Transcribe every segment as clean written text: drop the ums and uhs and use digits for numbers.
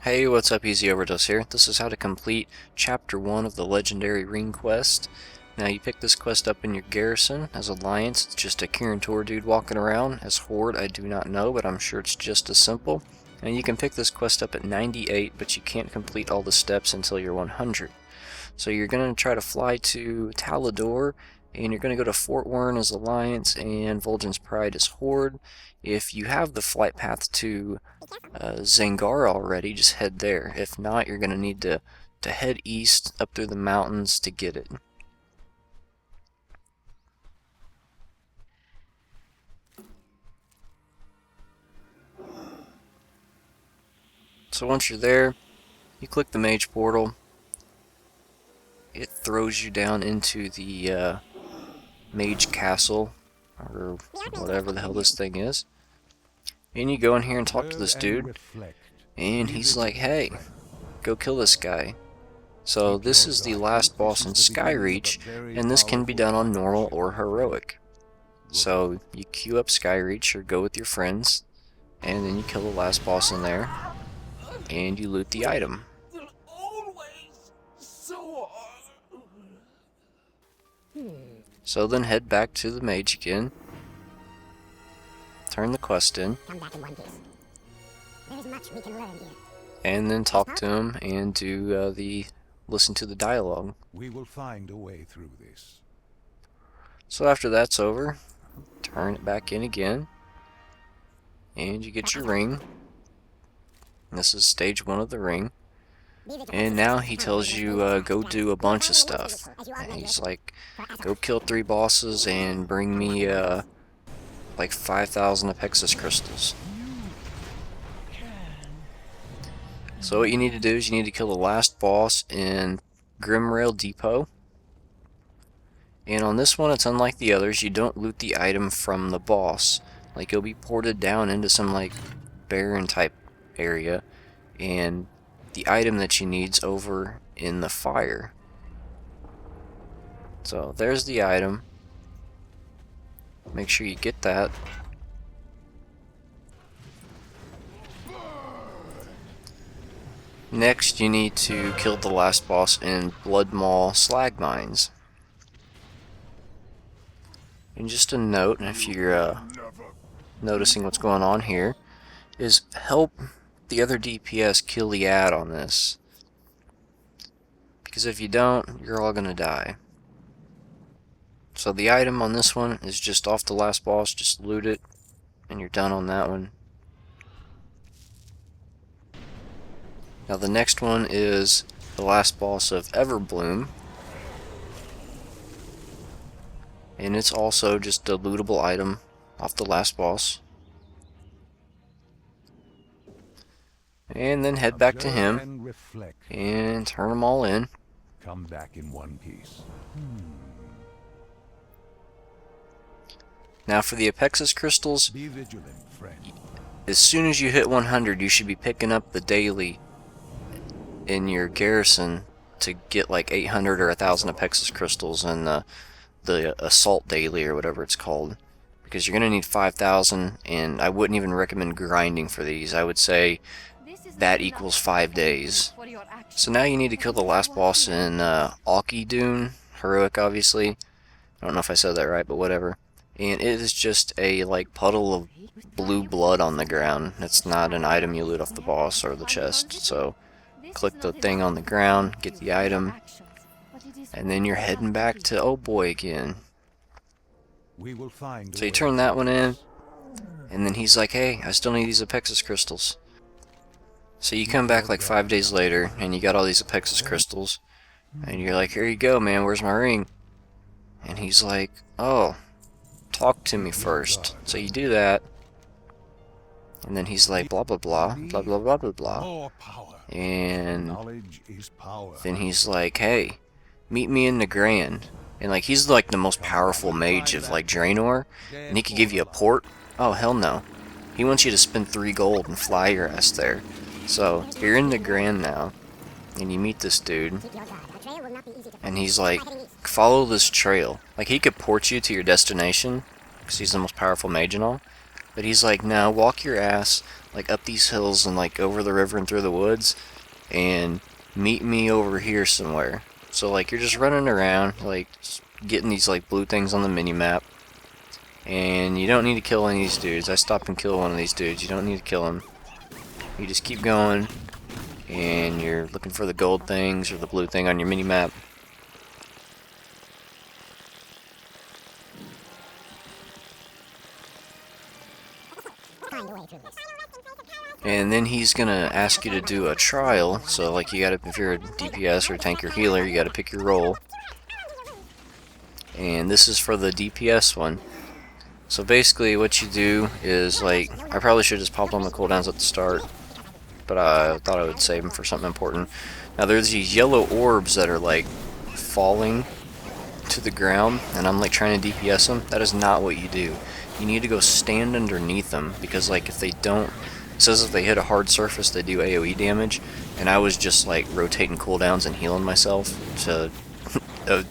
Hey, what's up, EZOVERDOSE here. This is how to complete Chapter 1 of the Legendary Ring quest. Now, you pick this quest up in your garrison. As Alliance, it's just a Kirin dude walking around. As Horde, I do not know, but I'm sure it's just as simple. And you can pick this quest up at 98, but you can't complete all the steps until you're 100. So you're going to try to fly to Talador, and you're going to go to Fort Wern as Alliance, and Vol'jin's Pride as Horde. If you have the flight path to Zangar already, just head there. If not, you're going to need to head east up through the mountains to get it. So once you're there, you click the mage portal. It throws you down into the mage castle, or whatever the hell this thing is. And you go in here and talk to this dude, and he's like, hey, go kill this guy. So this is the last boss in Skyreach, and this can be done on normal or heroic. So you queue up Skyreach or go with your friends, and then you kill the last boss in there, and you loot the item. So then head back to the mage again, turn the quest in, and then talk to him and do listen to the dialogue. We will find a way through this. So after that's over, turn it back in again, and you get your ring. This is stage 1 of the ring. And now he tells you go do a bunch of stuff. And he's like, go kill 3 bosses and bring me like 5,000 Apexis crystals. So what you need to do is you need to kill the last boss in Grimrail Depot. And on this one, it's unlike the others. You don't loot the item from the boss. Like, you'll be ported down into some like barren type area, and the item that you need's over in the fire. So there's the item. Make sure you get that. Next, you need to kill the last boss in Blood Maw Slag Mines. And just a note, if you're noticing what's going on here, is help the other DPS kill the ad on this. Because if you don't, you're all gonna die. So the item on this one is just off the last boss, just loot it, and you're done on that one. Now the next one is the last boss of Everbloom. And it's also just a lootable item off the last boss. And then head back to him and turn them all in. Come back in one piece. Now for the Apexis crystals, Be vigilant, friend. as soon as you hit 100, you should be picking up the daily in your garrison to get like 800 or 1,000 Apexis crystals and the assault daily or whatever it's called. Because you're going to need 5,000, and I wouldn't even recommend grinding for these. I would say that equals 5 days. So now you need to kill the last boss in Alki Dune, heroic obviously. I don't know if I said that right, but whatever. And it is just a like puddle of blue blood on the ground. It's not an item you loot off the boss or the chest. So click the thing on the ground, get the item, and then you're heading back to Oh Boy again. We will find So you turn that one in, and then he's like, hey, I still need these Apexis crystals. So you come back like 5 days later, and you got all these Apexis crystals, and you're like, here you go, man, where's my ring? And he's like, oh, talk to me first. So you do that, and then he's like, blah blah blah, blah blah blah blah blah. more power. And Knowledge is power. then he's like, hey, meet me in the Grand. And like, he's like the most powerful mage of like Draenor, and he could give you a port. Oh hell no, he wants you to spend 3 gold and fly your ass there. So you're in the Grand now, and you meet this dude, and he's like, follow this trail. Like, he could port you to your destination because he's the most powerful mage and all, but he's like, no, walk your ass like up these hills and like over the river and through the woods, and meet me over here somewhere. So like you're just running around, like just getting these like blue things on the mini map, and you don't need to kill any of these dudes. I stopped and killed one of these dudes. You don't need to kill him. You just keep going, and you're looking for the gold things or the blue thing on your mini map. And then he's gonna ask you to do a trial. So like you gotta, if you're a DPS or a tank or healer, you gotta pick your role. And this is for the DPS one. So basically what you do is, like, I probably should have just popped on the cooldowns at the start, but I thought I would save them for something important. Now there's these yellow orbs that are like falling to the ground, and I'm like trying to DPS them. That is not what you do. You need to go stand underneath them, because like if they don't, it says if they hit a hard surface they do AoE damage, and I was just like rotating cooldowns and healing myself to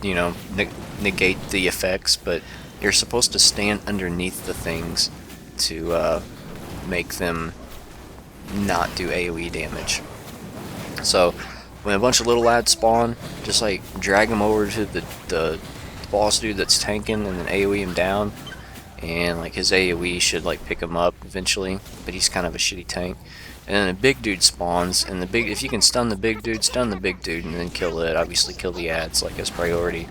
you know, negate the effects, but you're supposed to stand underneath the things to make them not do AoE damage. So when a bunch of little lads spawn, just like drag them over to the boss dude that's tanking, and then AoE him down, and like his AoE should like pick him up eventually, but he's kind of a shitty tank. And then a big dude spawns, and if you can stun the big dude, and then kill it. Obviously kill the ads like as priority.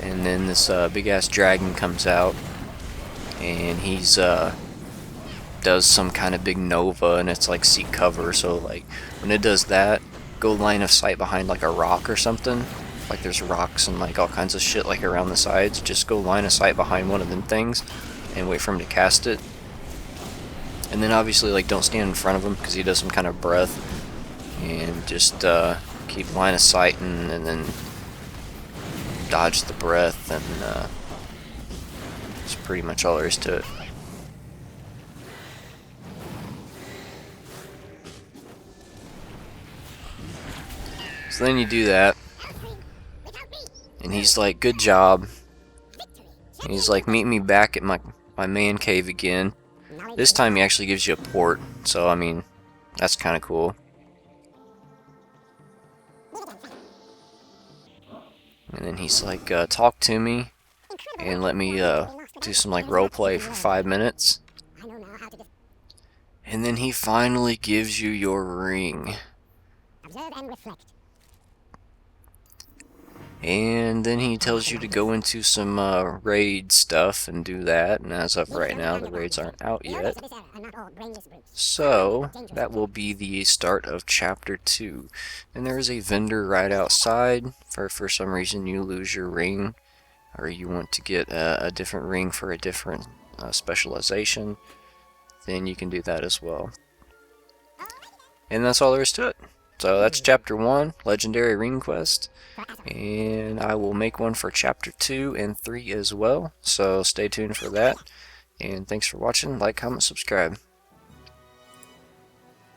And then this big ass dragon comes out, and he's does some kind of big nova, and it's like seek cover. So like when it does that, go line of sight behind like a rock or something. Like there's rocks and like all kinds of shit like around the sides. Just go line of sight behind one of them things and wait for him to cast it. And then obviously like don't stand in front of him because he does some kind of breath, and just keep line of sight, and then dodge the breath, and that's pretty much all there is to it. So then you do that, and he's like, good job. And he's like, meet me back at my man cave again. This time he actually gives you a port, so I mean, that's kind of cool. And then he's like, talk to me, and let me do some like roleplay for 5 minutes. And then he finally gives you your ring. And then he tells you to go into some raid stuff and do that, and as of right now the raids aren't out yet. So that will be the start of chapter 2. And there is a vendor right outside for some reason you lose your ring, or you want to get a different ring for a different specialization, then you can do that as well. And that's all there is to it. So that's chapter 1, Legendary Ring Quest, and I will make one for chapter 2 and 3 as well, so stay tuned for that, and thanks for watching. Like, comment, subscribe.